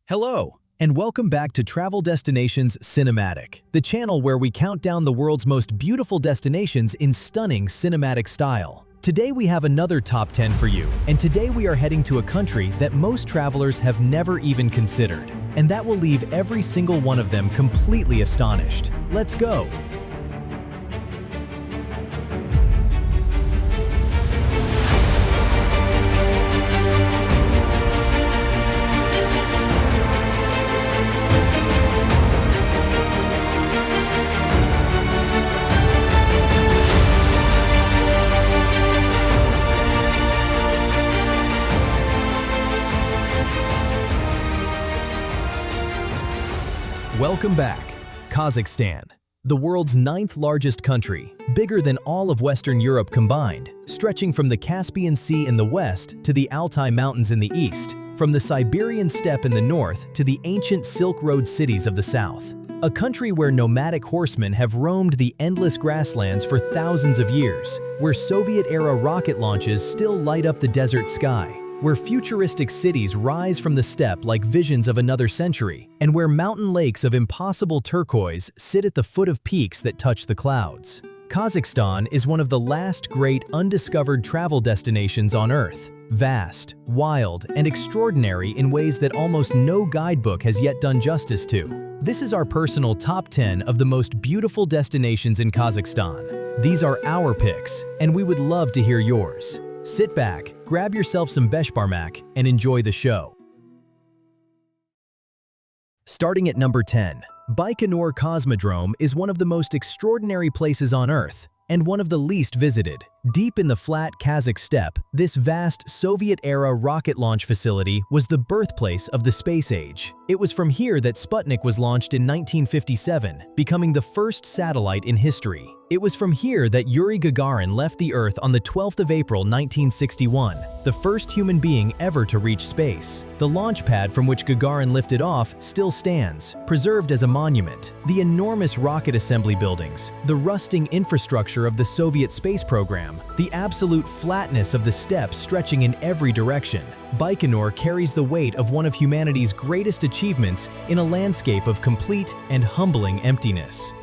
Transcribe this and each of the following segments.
Hello, and welcome back to Travel Destinations Cinematic, the channel where we count down the world's most beautiful destinations in stunning cinematic style. Today we have another top 10 for you, and today we are heading to a country that most travelers have never even considered, and that will leave every single one of them completely astonished. Let's go! Welcome back. Kazakhstan, the world's 9th largest country, bigger than all of Western Europe combined, stretching from the Caspian Sea in the west to the Altai Mountains in the east, from the Siberian steppe in the north to the ancient Silk Road cities of the south. A country where nomadic horsemen have roamed the endless grasslands for thousands of years, where Soviet-era rocket launches still light up the desert sky, where futuristic cities rise from the steppe like visions of another century, and where mountain lakes of impossible turquoise sit at the foot of peaks that touch the clouds. Kazakhstan is one of the last great undiscovered travel destinations on Earth, vast, wild, and extraordinary in ways that almost no guidebook has yet done justice to. This is our personal top 10 of the most beautiful destinations in Kazakhstan. These are our picks, and we would love to hear yours. Sit back, grab yourself some beshbarmak, and enjoy the show. Starting at number 10, Baikonur Cosmodrome is one of the most extraordinary places on Earth, and one of the least visited. Deep in the flat Kazakh steppe, this vast Soviet-era rocket launch facility was the birthplace of the space age. It was from here that Sputnik was launched in 1957, becoming the first satellite in history. It was from here that Yuri Gagarin left the Earth on the 12th of April 1961, the first human being ever to reach space. The launch pad from which Gagarin lifted off still stands, preserved as a monument. The enormous rocket assembly buildings, the rusting infrastructure of the Soviet space program, the absolute flatness of the steppe stretching in every direction. Baikonur carries the weight of one of humanity's greatest achievements in a landscape of complete and humbling emptiness.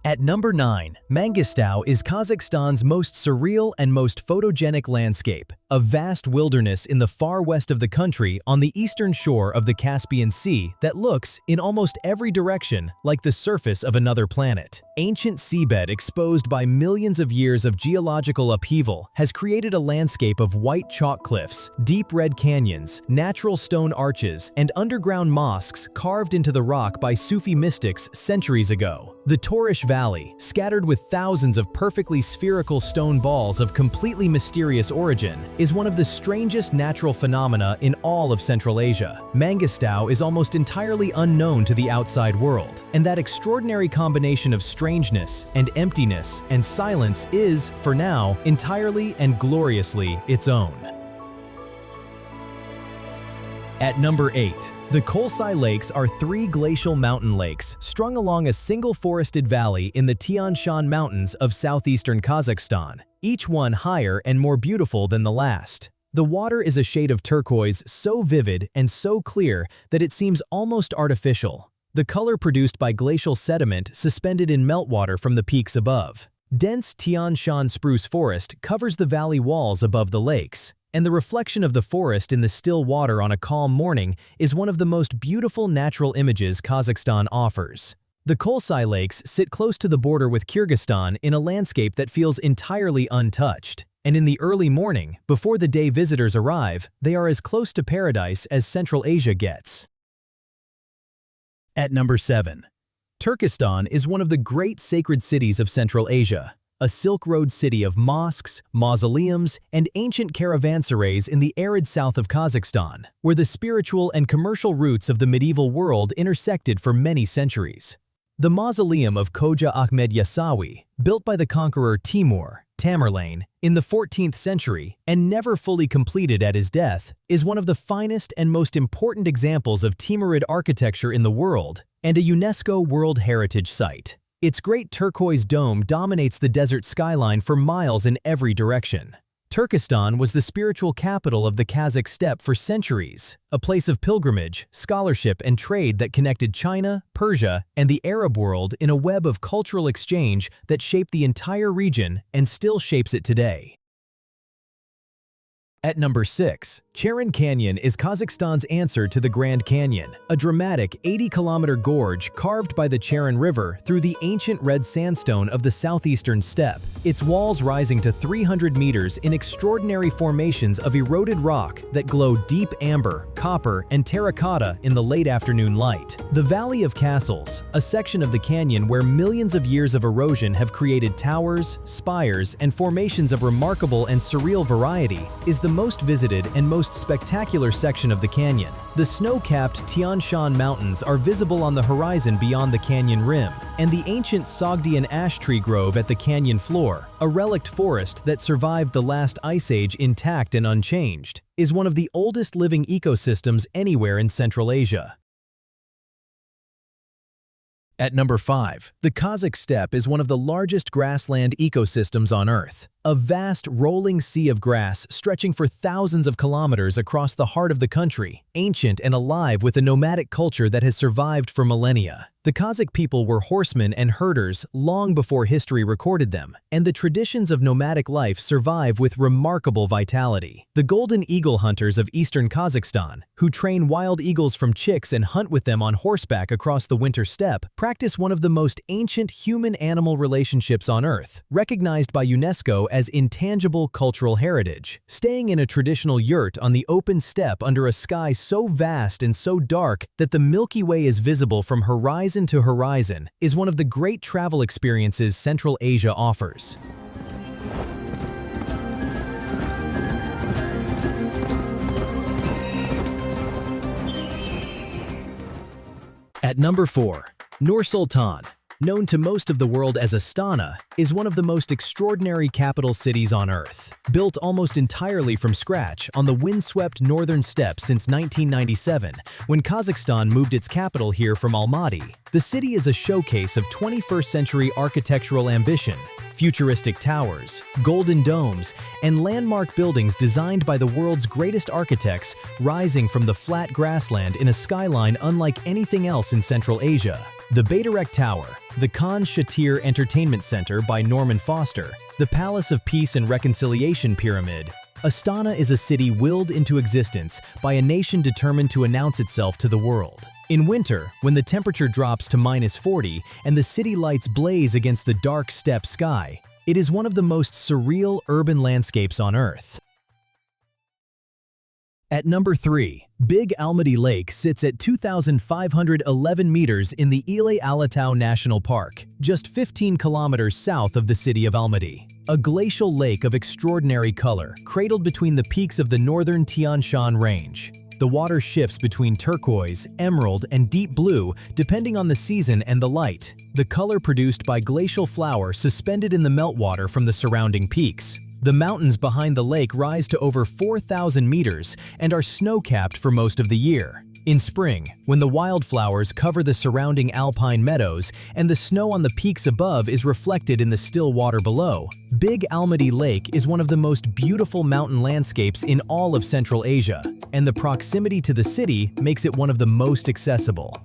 At number 9, Mangystau is Kazakhstan's most surreal and most photogenic landscape, a vast wilderness in the far west of the country on the eastern shore of the Caspian Sea that looks, in almost every direction, like the surface of another planet. Ancient seabed exposed by millions of years of geological upheaval has created a landscape of white chalk cliffs, deep red canyons, natural stone arches, and underground mosques carved into the rock by Sufi mystics centuries ago. The Torish Valley, scattered with thousands of perfectly spherical stone balls of completely mysterious origin, is one of the strangest natural phenomena in all of Central Asia. Mangystau is almost entirely unknown to the outside world, and that extraordinary combination of strangeness and emptiness and silence is, for now, entirely and gloriously its own. At number 8, the Kolsai Lakes are 3 glacial mountain lakes strung along a single forested valley in the Tian Shan Mountains of southeastern Kazakhstan, each one higher and more beautiful than the last. The water is a shade of turquoise so vivid and so clear that it seems almost artificial, the color produced by glacial sediment suspended in meltwater from the peaks above. Dense Tian Shan spruce forest covers the valley walls above the lakes, and the reflection of the forest in the still water on a calm morning is one of the most beautiful natural images Kazakhstan offers. The Kolsai Lakes sit close to the border with Kyrgyzstan in a landscape that feels entirely untouched, and in the early morning, before the day visitors arrive, they are as close to paradise as Central Asia gets. At number 7, Turkestan is one of the great sacred cities of Central Asia, a Silk Road city of mosques, mausoleums, and ancient caravanserais in the arid south of Kazakhstan, where the spiritual and commercial roots of the medieval world intersected for many centuries. The mausoleum of Khoja Ahmed Yasawi, built by the conqueror Timur, Tamerlane, in the 14th century and never fully completed at his death, is one of the finest and most important examples of Timurid architecture in the world and a UNESCO World Heritage Site. Its great turquoise dome dominates the desert skyline for miles in every direction. Turkestan was the spiritual capital of the Kazakh steppe for centuries, a place of pilgrimage, scholarship, and trade that connected China, Persia, and the Arab world in a web of cultural exchange that shaped the entire region and still shapes it today. At number 6, Charyn Canyon is Kazakhstan's answer to the Grand Canyon, a dramatic 80-kilometer gorge carved by the Charyn River through the ancient red sandstone of the southeastern steppe, its walls rising to 300 meters in extraordinary formations of eroded rock that glow deep amber, copper, and terracotta in the late afternoon light. The Valley of Castles, a section of the canyon where millions of years of erosion have created towers, spires, and formations of remarkable and surreal variety, is the most visited and most spectacular section of the canyon. The snow-capped Tian Shan Mountains are visible on the horizon beyond the canyon rim, and the ancient Sogdian ash tree grove at the canyon floor, a relict forest that survived the last ice age intact and unchanged, is one of the oldest living ecosystems anywhere in Central Asia. At number 5, the Kazakh steppe is one of the largest grassland ecosystems on Earth. A vast, rolling sea of grass stretching for thousands of kilometers across the heart of the country, ancient and alive with a nomadic culture that has survived for millennia. The Kazakh people were horsemen and herders long before history recorded them, and the traditions of nomadic life survive with remarkable vitality. The golden eagle hunters of eastern Kazakhstan, who train wild eagles from chicks and hunt with them on horseback across the winter steppe, practice one of the most ancient human-animal relationships on Earth, recognized by UNESCO as intangible cultural heritage. Staying in a traditional yurt on the open steppe under a sky so vast and so dark that the Milky Way is visible from horizon to horizon is one of the great travel experiences Central Asia offers. At number 4, Nur-Sultan, known to most of the world as Astana, is one of the most extraordinary capital cities on Earth. Built almost entirely from scratch on the windswept northern steppe since 1997, when Kazakhstan moved its capital here from Almaty, the city is a showcase of 21st-century architectural ambition. Futuristic towers, golden domes, and landmark buildings designed by the world's greatest architects rising from the flat grassland in a skyline unlike anything else in Central Asia. The Baikonur Tower, the Khan Shatir Entertainment Center by Norman Foster, the Palace of Peace and Reconciliation Pyramid. Astana is a city willed into existence by a nation determined to announce itself to the world. In winter, when the temperature drops to -40 and the city lights blaze against the dark steppe sky, it is one of the most surreal urban landscapes on Earth. At number 3, Big Almaty Lake sits at 2,511 meters in the Altai National Park, just 15 kilometers south of the city of Almaty. A glacial lake of extraordinary color, cradled between the peaks of the northern Tian Shan Range. The water shifts between turquoise, emerald, and deep blue depending on the season and the light, the color produced by glacial flour suspended in the meltwater from the surrounding peaks. The mountains behind the lake rise to over 4,000 meters and are snow-capped for most of the year. In spring, when the wildflowers cover the surrounding alpine meadows and the snow on the peaks above is reflected in the still water below, Big Almaty Lake is one of the most beautiful mountain landscapes in all of Central Asia, and the proximity to the city makes it one of the most accessible.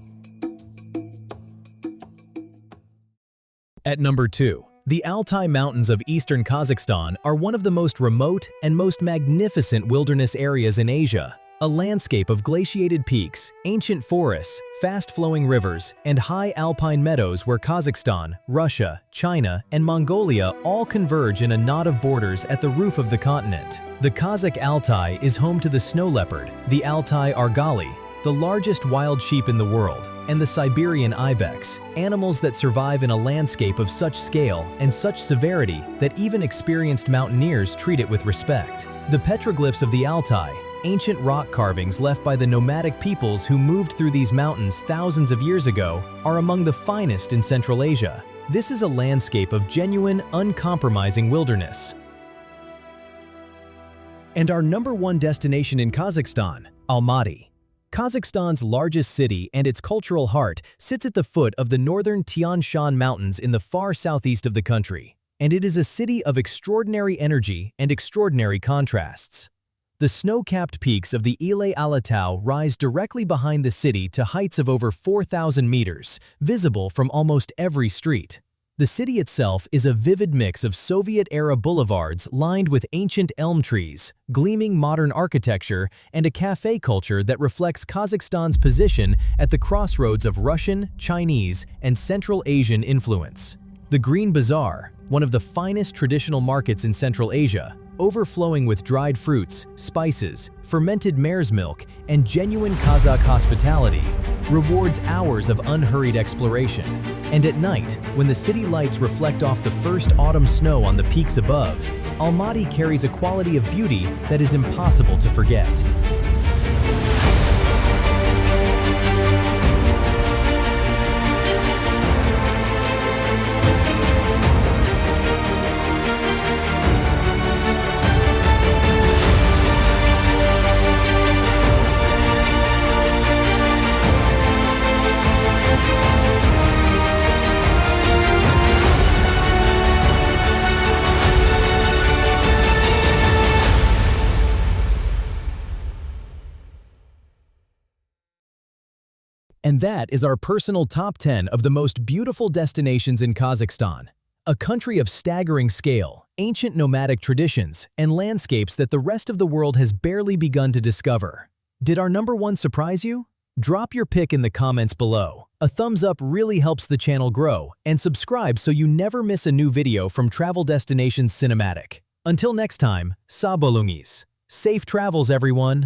At number 2, the Altai Mountains of eastern Kazakhstan are one of the most remote and most magnificent wilderness areas in Asia. A landscape of glaciated peaks, ancient forests, fast-flowing rivers, and high alpine meadows where Kazakhstan, Russia, China, and Mongolia all converge in a knot of borders at the roof of the continent. The Kazakh Altai is home to the snow leopard, the Altai argali, the largest wild sheep in the world, and the Siberian ibex, animals that survive in a landscape of such scale and such severity that even experienced mountaineers treat it with respect. The petroglyphs of the Altai, ancient rock carvings left by the nomadic peoples who moved through these mountains thousands of years ago, are among the finest in Central Asia. This is a landscape of genuine, uncompromising wilderness. And our number 1 destination in Kazakhstan, Almaty. Kazakhstan's largest city and its cultural heart sits at the foot of the northern Tian Shan Mountains in the far southeast of the country. and it is a city of extraordinary energy and extraordinary contrasts. The snow-capped peaks of the Ile Alatau rise directly behind the city to heights of over 4,000 meters, visible from almost every street. The city itself is a vivid mix of Soviet-era boulevards lined with ancient elm trees, gleaming modern architecture, and a cafe culture that reflects Kazakhstan's position at the crossroads of Russian, Chinese, and Central Asian influence. The Green Bazaar, one of the finest traditional markets in Central Asia, overflowing with dried fruits, spices, fermented mare's milk, and genuine Kazakh hospitality, rewards hours of unhurried exploration. And at night, when the city lights reflect off the first autumn snow on the peaks above, Almaty carries a quality of beauty that is impossible to forget. And that is our personal top 10 of the most beautiful destinations in Kazakhstan, a country of staggering scale, ancient nomadic traditions, and landscapes that the rest of the world has barely begun to discover. Did our number one surprise you? Drop your pick in the comments below. A thumbs up really helps the channel grow, and subscribe so you never miss a new video from Travel Destinations Cinematic. Until next time, Sabolungis. Safe travels, everyone!